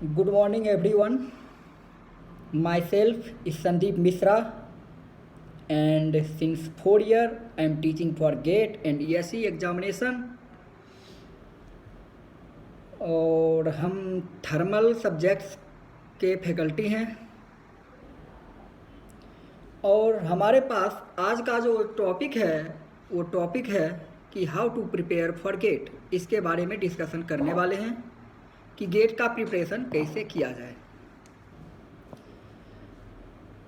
Good morning, everyone. Myself is Sandeep Misra, and since 4 years I am teaching for GATE and ESE examination. और हम thermal subjects के faculty हैं और हमारे पास आज का जो टॉपिक है वो टॉपिक है कि how to prepare for GATE. इसके बारे में डिस्कशन करने वाले हैं कि गेट का प्रिपरेशन कैसे किया जाए।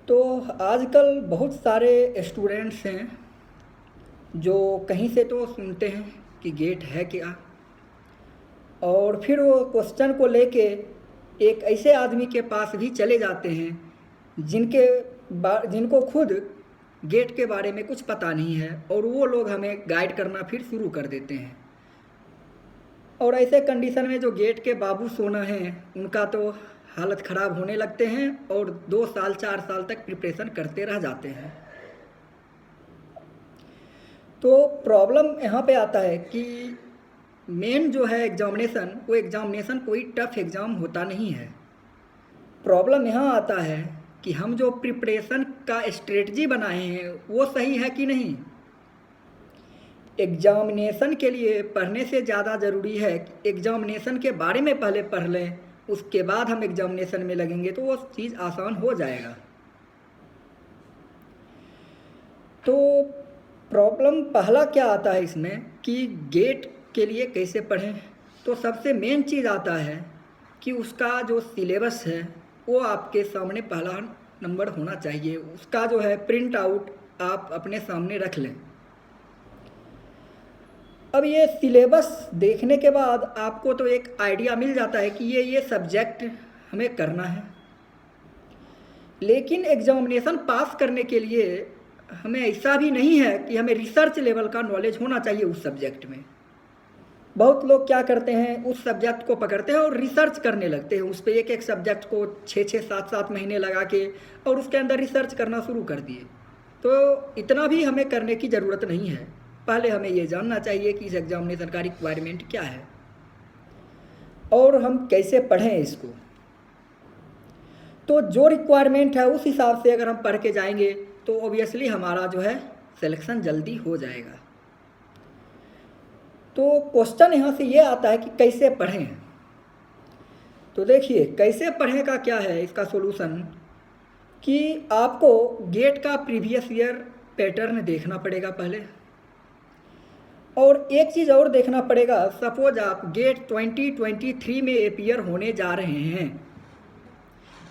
तो आजकल बहुत सारे स्टूडेंट्स हैं जो कहीं से तो सुनते हैं कि गेट है क्या, और फिर वो क्वेश्चन को लेके एक ऐसे आदमी के पास भी चले जाते हैं जिनको खुद गेट के बारे में कुछ पता नहीं है, और वो लोग हमें गाइड करना फिर शुरू कर देते हैं। और ऐसे कंडीशन में जो गेट के बाबू सोना हैं उनका तो हालत ख़राब होने लगते हैं और 2 साल 4 साल तक प्रिपरेशन करते रह जाते हैं। तो प्रॉब्लम यहाँ पे आता है कि मेन जो है एग्जामिनेशन, वो एग्जामिनेशन कोई टफ एग्ज़ाम होता नहीं है। प्रॉब्लम यहाँ आता है कि हम जो प्रिपरेशन का स्ट्रेटजी बनाए हैं वो सही है कि नहीं। एग्जामिनेशन के लिए पढ़ने से ज़्यादा ज़रूरी है कि एग्जामिनेशन के बारे में पहले पढ़ लें, उसके बाद हम एग्जामिनेशन में लगेंगे तो वो चीज़ आसान हो जाएगा। तो प्रॉब्लम पहला क्या आता है इसमें कि गेट के लिए कैसे पढ़ें। तो सबसे मेन चीज़ आता है कि उसका जो सिलेबस है वो आपके सामने पहला नंबर होना चाहिए। उसका जो है प्रिंट आउट आप अपने सामने रख लें। अब ये सिलेबस देखने के बाद आपको तो एक आइडिया मिल जाता है कि ये सब्जेक्ट हमें करना है, लेकिन एग्जामिनेशन पास करने के लिए हमें ऐसा भी नहीं है कि हमें रिसर्च लेवल का नॉलेज होना चाहिए उस सब्जेक्ट में। बहुत लोग क्या करते हैं, उस सब्जेक्ट को पकड़ते हैं और रिसर्च करने लगते हैं उस पर, एक सब्जेक्ट को 6-6 7-7 महीने लगा के और उसके अंदर रिसर्च करना शुरू कर दिए। तो इतना भी हमें करने की ज़रूरत नहीं है। पहले हमें ये जानना चाहिए कि इस एग्जामिनेशन का रिक्वायरमेंट क्या है और हम कैसे पढ़ें इसको। तो जो रिक्वायरमेंट है उस हिसाब से अगर हम पढ़ के जाएंगे तो ऑब्वियसली हमारा जो है सिलेक्शन जल्दी हो जाएगा। तो क्वेश्चन यहाँ से ये आता है कि कैसे पढ़ें। तो देखिए कैसे पढ़ें का क्या है इसका सॉल्यूशन, कि आपको गेट का प्रीवियस ईयर पैटर्न देखना पड़ेगा पहले, और एक चीज़ और देखना पड़ेगा। सपोज आप गेट 2023 में अपीयर होने जा रहे हैं।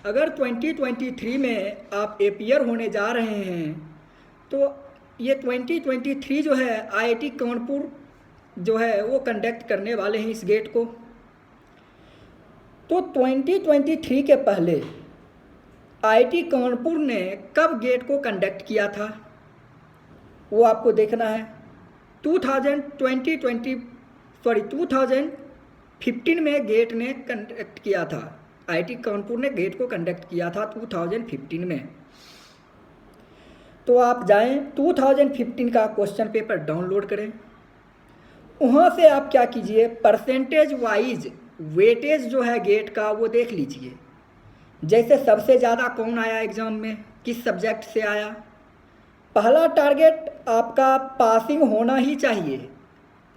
अगर 2023 में आप अपीयर होने जा रहे हैं तो ये 2023 जो है आईआईटी कानपुर जो है वो कंडक्ट करने वाले हैं इस गेट को। तो 2023 के पहले आईआईटी कानपुर ने कब गेट को कंडक्ट किया था वो आपको देखना है। 2015 में गेट ने कंडक्ट किया था, आईआईटी कानपुर ने गेट को कंडक्ट किया था 2015 में। तो आप जाएं 2015 का क्वेश्चन पेपर डाउनलोड करें। वहाँ से आप क्या कीजिए, परसेंटेज वाइज वेटेज जो है गेट का वो देख लीजिए। जैसे सबसे ज़्यादा कौन आया एग्ज़ाम में, किस सब्जेक्ट से आया। पहला टारगेट आपका पासिंग होना ही चाहिए,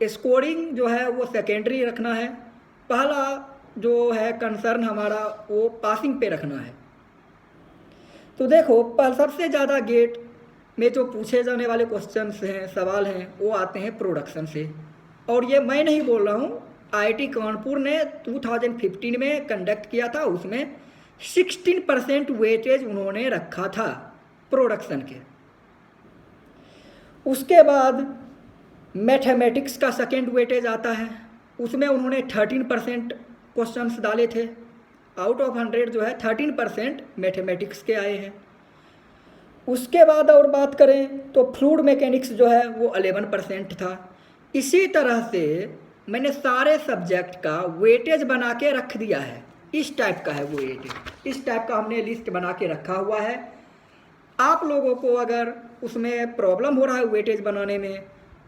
स्कोरिंग जो है वो सेकेंडरी रखना है। पहला जो है कंसर्न हमारा वो पासिंग पे रखना है। तो देखो सबसे ज़्यादा गेट में जो पूछे जाने वाले क्वेश्चंस हैं, सवाल हैं, वो आते हैं प्रोडक्शन से। और ये मैं नहीं बोल रहा हूँ, आईआईटी कानपुर ने 2015 में कंडक्ट किया था, उसमें 16% वेटेज उन्होंने रखा था प्रोडक्शन के। उसके बाद मैथमेटिक्स का सेकेंड वेटेज आता है, उसमें उन्होंने 13% क्वेश्चंस डाले थे। आउट ऑफ 100 जो है 13% मैथमेटिक्स के आए हैं। उसके बाद और बात करें तो फ्लूइड मैकेनिक्स जो है वो 11% था। इसी तरह से मैंने सारे सब्जेक्ट का वेटेज बना के रख दिया है। इस टाइप का है वो वेटेज, इस टाइप का हमने लिस्ट बना के रखा हुआ है। आप लोगों को अगर उसमें प्रॉब्लम हो रहा है वेटेज बनाने में,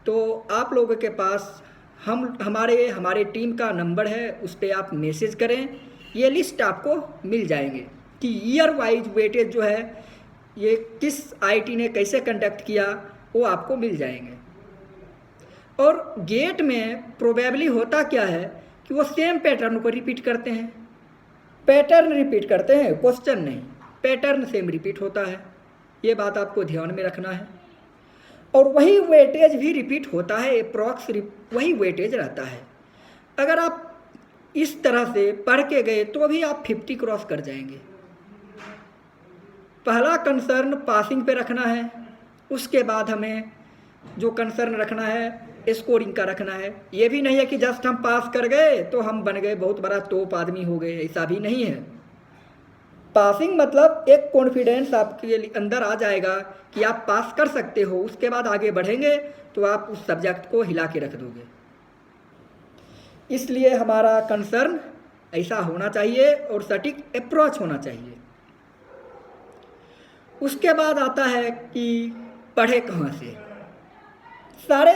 तो आप लोगों के पास हमारे टीम का नंबर है, उस पर आप मैसेज करें ये लिस्ट आपको मिल जाएंगे कि ईयर वाइज वेटेज जो है ये किस आईटी ने कैसे कंडक्ट किया, वो आपको मिल जाएंगे। और गेट में प्रोबेबली होता क्या है कि वो सेम पैटर्न को रिपीट करते हैं, पैटर्न रिपीट करते हैं, क्वेश्चन नहीं, पैटर्न सेम रिपीट होता है, ये बात आपको ध्यान में रखना है। और वही वेटेज भी रिपीट होता है, अप्रॉक्स वही वेटेज रहता है। अगर आप इस तरह से पढ़ के गए तो भी आप 50 क्रॉस कर जाएंगे। पहला कंसर्न पासिंग पे रखना है, उसके बाद हमें जो कंसर्न रखना है स्कोरिंग का रखना है। ये भी नहीं है कि जस्ट हम पास कर गए तो हम बन गए बहुत बड़ा टॉप आदमी हो गए, ऐसा भी नहीं है। पासिंग मतलब एक कॉन्फिडेंस आपके अंदर आ जाएगा कि आप पास कर सकते हो, उसके बाद आगे बढ़ेंगे तो आप उस सब्जेक्ट को हिला के रख दोगे। इसलिए हमारा कंसर्न ऐसा होना चाहिए और सटीक अप्रोच होना चाहिए। उसके बाद आता है कि पढ़े कहाँ से। सारे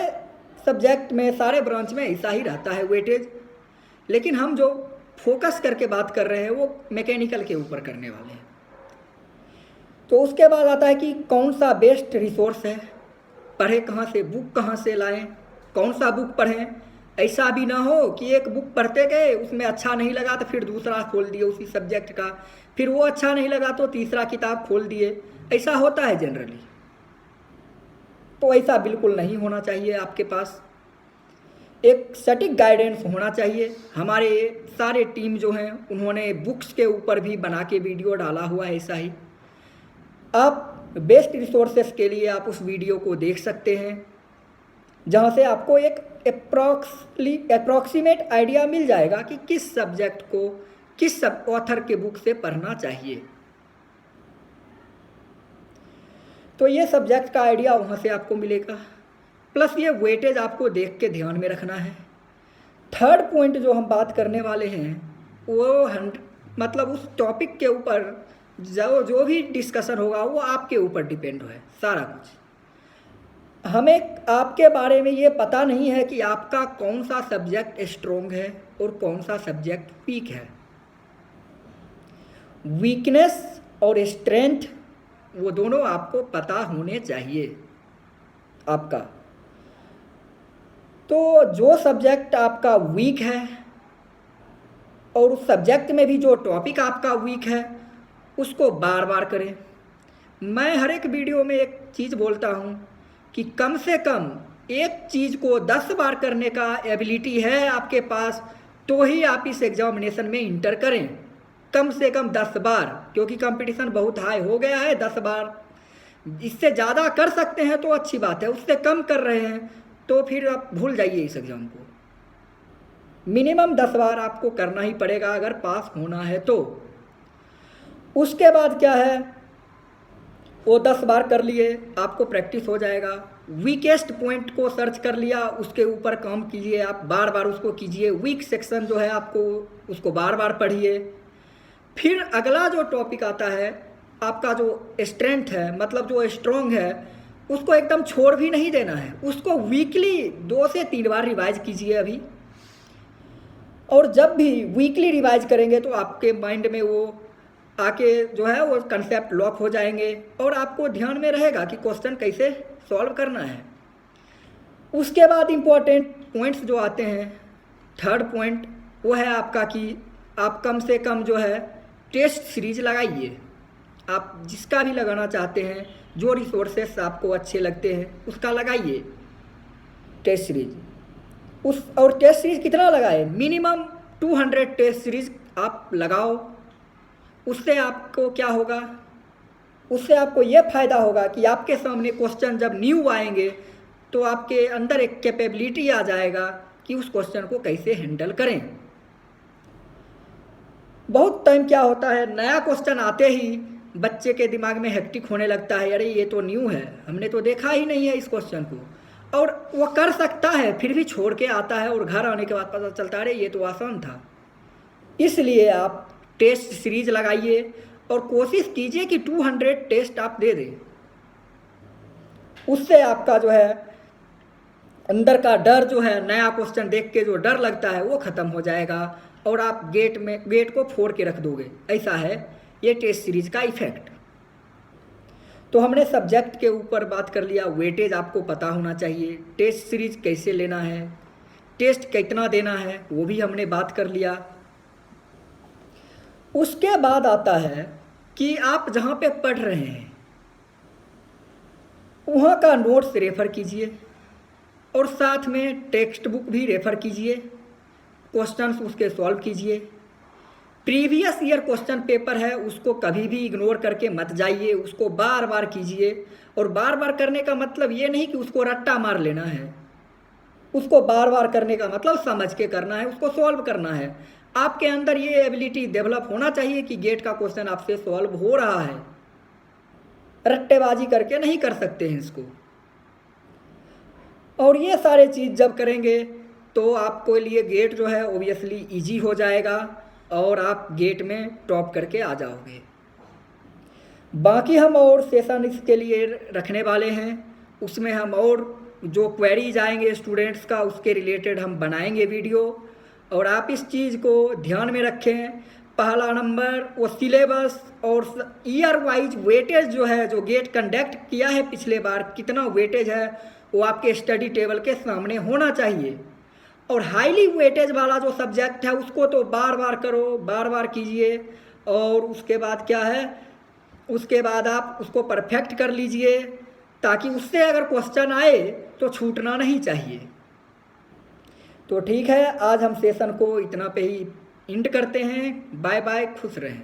सब्जेक्ट में, सारे ब्रांच में ऐसा ही रहता है वेटेज, लेकिन हम जो फोकस करके बात कर रहे हैं वो मैकेनिकल के ऊपर करने वाले हैं। तो उसके बाद आता है कि कौन सा बेस्ट रिसोर्स है, पढ़े कहाँ से, बुक कहाँ से लाएं, कौन सा बुक पढ़ें। ऐसा भी ना हो कि एक बुक पढ़ते गए, उसमें अच्छा नहीं लगा तो फिर दूसरा खोल दिए उसी सब्जेक्ट का, फिर वो अच्छा नहीं लगा तो तीसरा किताब खोल दिए, ऐसा होता है जनरली। तो ऐसा बिल्कुल नहीं होना चाहिए। आपके पास एक सटीक गाइडेंस होना चाहिए। हमारे सारे टीम जो हैं उन्होंने बुक्स के ऊपर भी बना के वीडियो डाला हुआ है। ऐसा ही आप बेस्ट रिसोर्सेस के लिए आप उस वीडियो को देख सकते हैं, जहाँ से आपको एक अप्रॉक्सीमेट आइडिया मिल जाएगा कि किस सब्जेक्ट को किस सब ऑथर के बुक से पढ़ना चाहिए। तो ये सब्जेक्ट का आइडिया वहाँ से आपको मिलेगा, प्लस ये वेटेज आपको देख के ध्यान में रखना है। थर्ड पॉइंट जो हम बात करने वाले हैं वो मतलब उस टॉपिक के ऊपर जो भी डिस्कशन होगा वो आपके ऊपर डिपेंड है सारा कुछ। हमें आपके बारे में ये पता नहीं है कि आपका कौन सा सब्जेक्ट स्ट्रोंग है और कौन सा सब्जेक्ट वीक है। वीकनेस और स्ट्रेंथ वो दोनों आपको पता होने चाहिए आपका। तो जो सब्जेक्ट आपका वीक है और उस सब्जेक्ट में भी जो टॉपिक आपका वीक है उसको बार बार करें। मैं हर एक वीडियो में एक चीज़ बोलता हूँ कि कम से कम एक चीज़ को 10 बार करने का एबिलिटी है आपके पास तो ही आप इस एग्जामिनेशन में इंटर करें। कम से कम 10 बार, क्योंकि कंपटीशन बहुत हाई हो गया है। 10 बार, इससे ज़्यादा कर सकते हैं तो अच्छी बात है, उससे कम कर रहे हैं तो फिर आप भूल जाइए इस एग्ज़ाम को। मिनिमम 10 बार आपको करना ही पड़ेगा अगर पास होना है तो। उसके बाद क्या है, वो 10 बार कर लिए, आपको प्रैक्टिस हो जाएगा। वीकेस्ट पॉइंट को सर्च कर लिया, उसके ऊपर काम कीजिए, आप बार बार उसको कीजिए। वीक सेक्शन जो है आपको उसको बार बार पढ़िए। फिर अगला जो टॉपिक आता है आपका जो स्ट्रेंथ है, मतलब जो स्ट्रॉन्ग है, उसको एकदम छोड़ भी नहीं देना है। उसको वीकली 2 से 3 बार रिवाइज कीजिए अभी। और जब भी वीकली रिवाइज करेंगे तो आपके माइंड में वो आके जो है वो कंसेप्ट लॉक हो जाएंगे और आपको ध्यान में रहेगा कि क्वेश्चन कैसे सॉल्व करना है। उसके बाद इम्पोर्टेंट पॉइंट्स जो आते हैं, थर्ड पॉइंट वो है आपका कि आप कम से कम जो है टेस्ट सीरीज लगाइए। आप जिसका भी लगाना चाहते हैं, जो रिसोर्सेस आपको अच्छे लगते हैं उसका लगाइए टेस्ट सीरीज। और टेस्ट सीरीज कितना लगाए, मिनिमम 200 टेस्ट सीरीज आप लगाओ। उससे आपको क्या होगा, उससे आपको ये फ़ायदा होगा कि आपके सामने क्वेश्चन जब न्यू आएंगे तो आपके अंदर एक कैपेबिलिटी आ जाएगा कि उस क्वेश्चन को कैसे हैंडल करें। बहुत टाइम क्या होता है, नया क्वेश्चन आते ही बच्चे के दिमाग में हेक्टिक होने लगता है, अरे ये तो न्यू है, हमने तो देखा ही नहीं है इस क्वेश्चन को। और वो कर सकता है फिर भी छोड़ के आता है और घर आने के बाद पता चलता है अरे ये तो आसान था। इसलिए आप टेस्ट सीरीज लगाइए और कोशिश कीजिए कि 200 टेस्ट आप दे दें। उससे आपका जो है अंदर का डर जो है, नया क्वेश्चन देख के जो डर लगता है वो ख़त्म हो जाएगा। और आप गेट को फोड़ के रख दोगे। ऐसा है ये टेस्ट सीरीज का इफेक्ट। तो हमने सब्जेक्ट के ऊपर बात कर लिया, वेटेज आपको पता होना चाहिए, टेस्ट सीरीज कैसे लेना है, टेस्ट कितना देना है वो भी हमने बात कर लिया। उसके बाद आता है कि आप जहाँ पे पढ़ रहे हैं वहाँ का नोट्स रेफ़र कीजिए और साथ में टेक्स्ट बुक भी रेफ़र कीजिए, क्वेश्चंस उसके सॉल्व कीजिए। प्रीवियस ईयर क्वेश्चन पेपर है उसको कभी भी इग्नोर करके मत जाइए, उसको बार बार कीजिए। और बार बार करने का मतलब ये नहीं कि उसको रट्टा मार लेना है, उसको बार बार करने का मतलब समझ के करना है, उसको सॉल्व करना है। आपके अंदर ये एबिलिटी डेवलप होना चाहिए कि गेट का क्वेश्चन आपसे सॉल्व हो रहा है, रट्टेबाजी करके नहीं कर सकते हैं इसको। और ये सारे चीज़ जब करेंगे तो आपको लिए गेट जो है ओबियसली इजी हो जाएगा और आप गेट में टॉप करके आ जाओगे। बाकी हम और सेशन इसके लिए रखने वाले हैं, उसमें हम और जो क्वेरीज आएंगे स्टूडेंट्स का उसके रिलेटेड हम बनाएंगे वीडियो। और आप इस चीज़ को ध्यान में रखें, पहला नंबर वो सिलेबस और ईयर वाइज वेटेज जो है, जो गेट कंडक्ट किया है पिछले बार कितना वेटेज है वो आपके स्टडी टेबल के सामने होना चाहिए। और हाईली वेटेज वाला जो सब्जेक्ट है उसको तो बार बार करो, बार बार कीजिए। और उसके बाद क्या है, उसके बाद आप उसको परफेक्ट कर लीजिए ताकि उससे अगर क्वेश्चन आए तो छूटना नहीं चाहिए। तो ठीक है, आज हम सेशन को इतना पे ही एंड करते हैं। बाय बाय, खुश रहें।